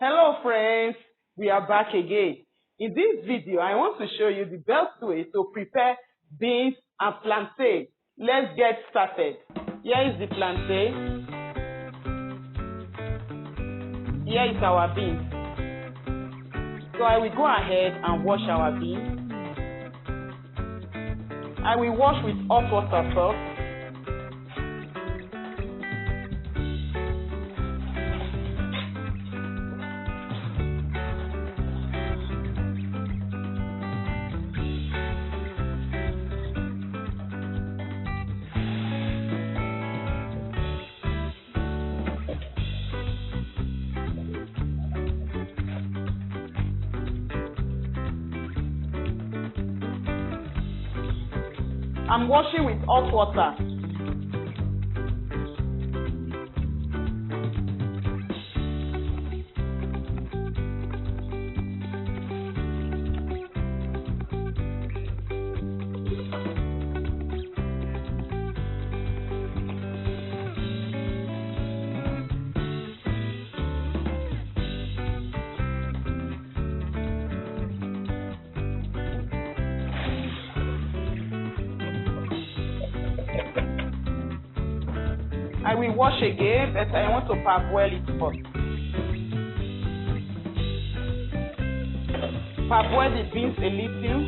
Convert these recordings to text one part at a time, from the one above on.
Hello friends, we are back again. In this video, I want to show you the best way to prepare beans and plantain. Let's get started. Here is the plantain. Here is our beans. So I will go ahead and wash our beans. I will wash with hot water first. I'm washing with hot water. I will wash again, but I want to parboil it first. Parboil the beans a little.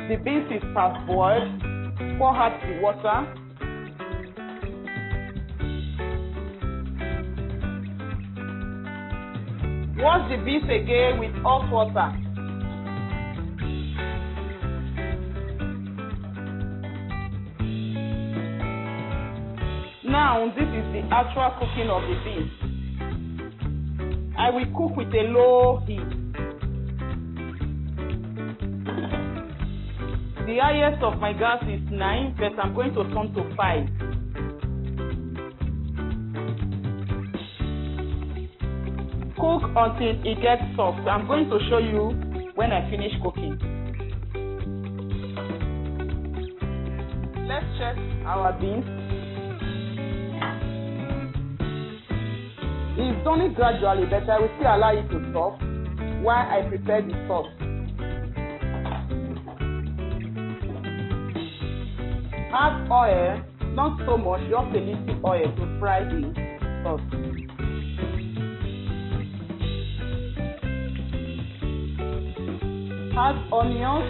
The beans is parboiled. Pour out the water. Wash the beans again with hot water. Now this is the actual cooking of the beans. I will cook with a low heat. The highest of my gas is 9, but I'm going to turn to 5. Cook until it gets soft. I'm going to show you when I finish cooking. Let's check our beans. It's done it gradually, but I will still allow it to soft while I prepare the sauce. Add oil, not so much, just a little oil to fry the sauce. Add onions.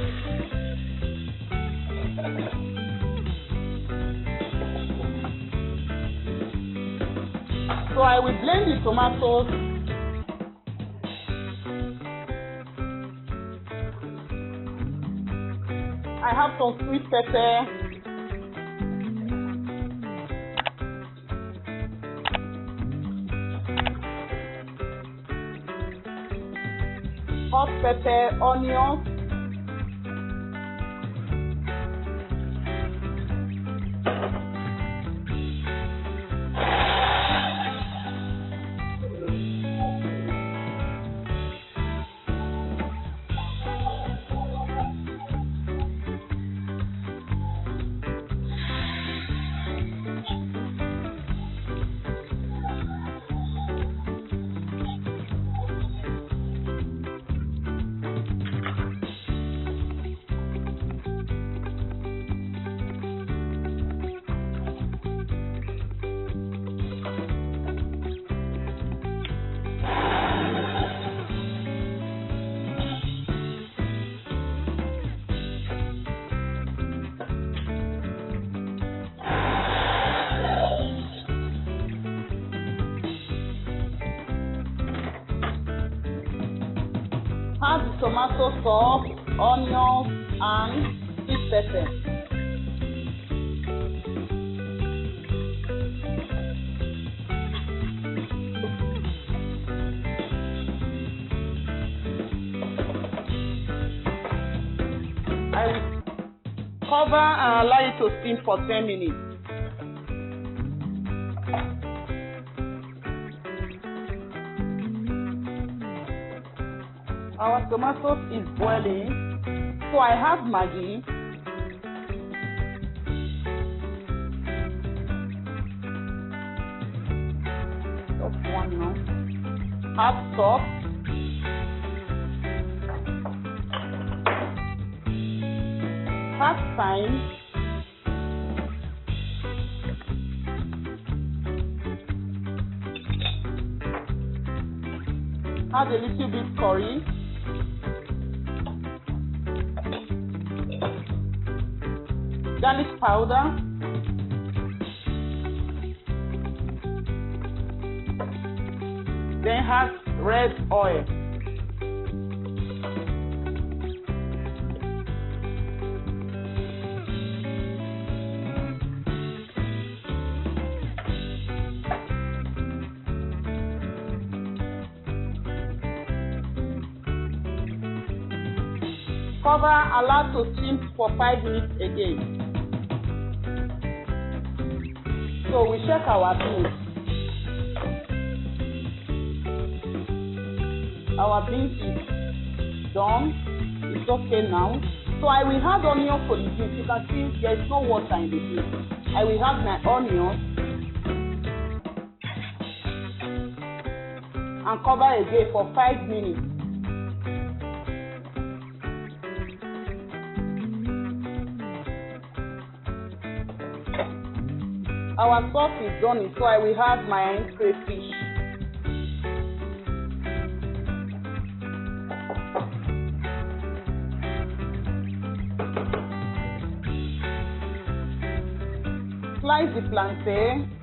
So I will blend the tomatoes. I have some sweet pepper. Hot pepper, onions, add the tomato sauce, onions, and sweet pepper. I will Cover and allow it to steam for 10 minutes. Our tomatoes is boiling, so I have Maggi. Just one now. Have salt. Have thyme. Add a little bit curry. Garlic powder. Then add red oil. Cover, allow to steam for 5 minutes again. So we check our beans. Our beans is done. It's okay now. So I will add onion for the beans. You can see there is no water in the beans. I will add my onion and cover again for 5 minutes. Our sauce is done, so I will add my crayfish. Slice the plantain.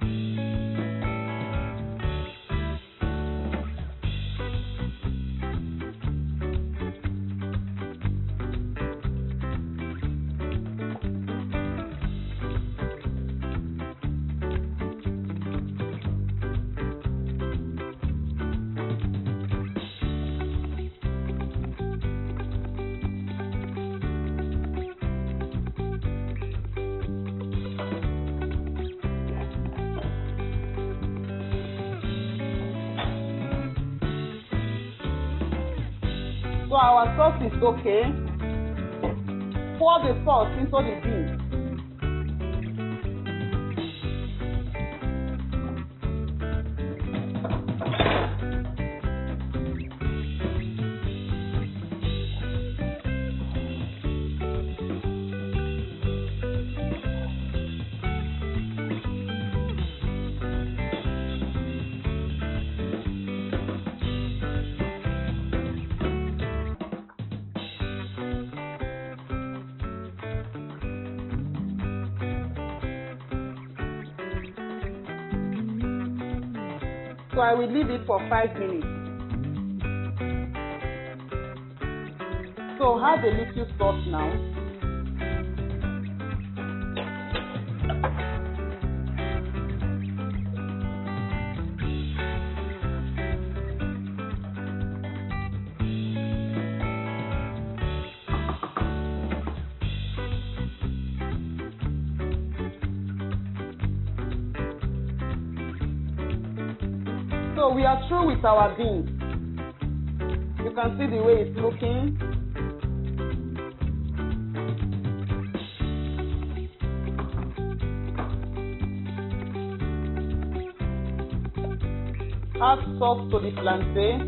So our sauce is okay. Pour the sauce into the beans. So I will leave it for 5 minutes. So add a little salt now. So we are through with our beans. You can see the way it's looking. Add salt to the plantain.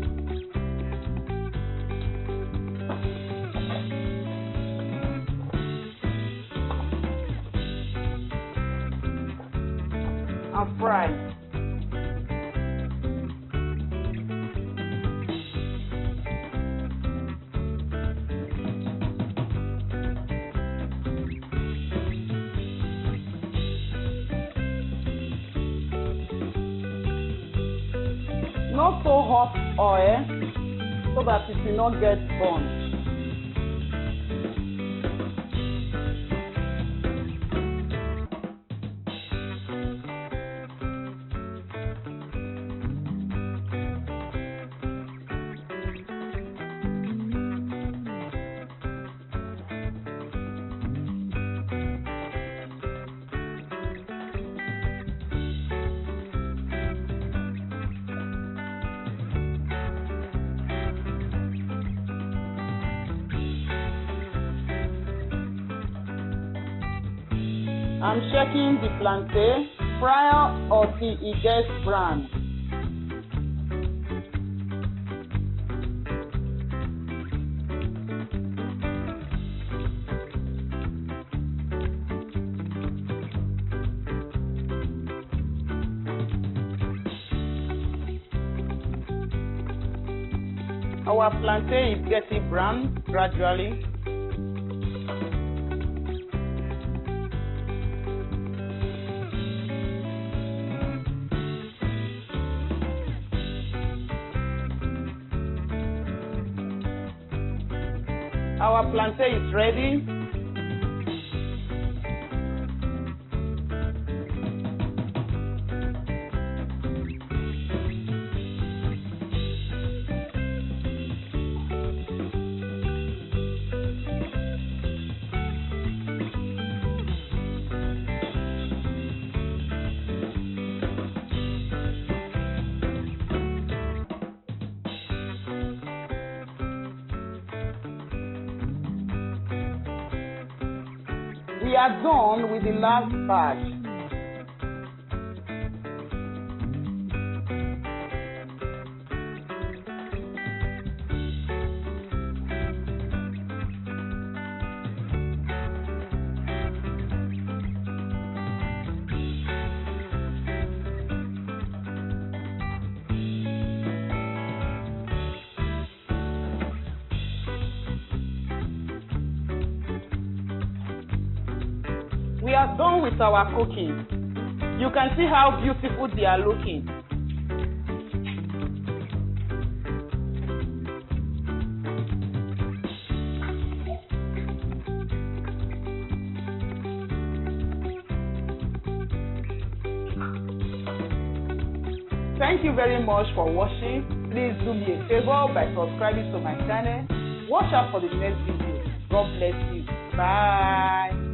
And fry. Not so hot oil so that it will not get burned. I'm checking the plantain, fry until it gets brown. Our plantain is getting brown gradually. Our plantain is ready. We are done with the last batch. We are done with our cooking. You can see how beautiful they are looking. Thank you very much for watching. Please do me a favor by subscribing to my channel. Watch out for the next video. God bless you. Bye.